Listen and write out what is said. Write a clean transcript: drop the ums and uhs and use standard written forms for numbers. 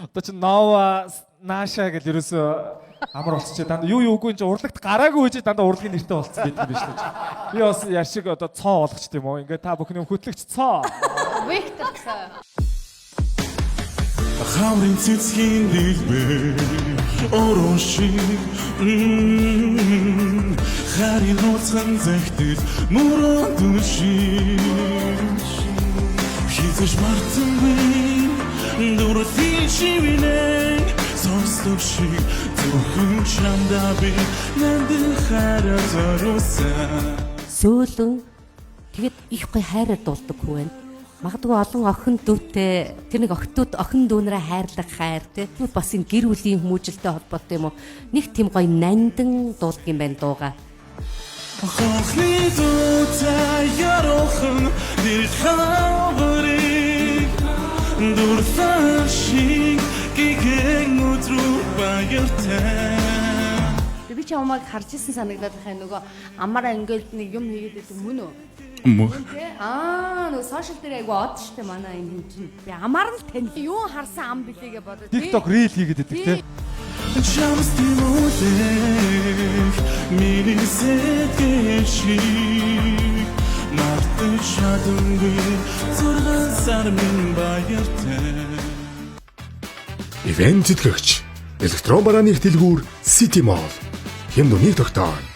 Одоо чи Nova Nasha гэж ерөөсөө амар болчихжээ. Дандаа юу үгүй энэ урлагт гараагүй үеж дандаа урлагийн нэртэй болцсон гэдэг юм биш үү? Би бас яшиг одоо цоо болгочт юм уу? Ингээ та бүхний хөтлөгч цоо. Виктор цоо. Хамрын цэцгийн дэлбэр орошиг харин нууцхан захтэл мөрөн түшиг хизэж мартангүй дуртай шивнэ сонстов шиг зөвхөн чамдаа би нандин хараа зориулсан сөөлөн тэгэд их гой хайраар дуулдаг хүү байна. Магадгүй олон охин дүүтэй тэр нэг охин дүүнэрээ хайрлах хайр тий бас энэ гэр бүлийн хүмүүжлэлтэй холбоотой юм уу нэг тийм гоё нандин дуулдаг юм байна дууга. Хохли дуутай ярохон дэр хаврыг дуртай шиг гэгэн өдрөө баяртай. Би ч ямааг харж исэн санагдаад байна нөгөө амаараа ингээд нэг юм хийгээд байдаг мөн үү? Мөн. Нөгөө сошиал дээр айгу од штэ манай энэ чинь. Би амар л тань. Юу харсан ам билээгээ бодож. TikTok reel хийгээд байдаг те. Чамс тимүүлэх миний сэтгэшиг мартаж чадамгүй зурган сар минь баяртай. Ивент тэтгэгч Электрон барааны дэлгүүр City Mall. Хямд үнийг тогтоон.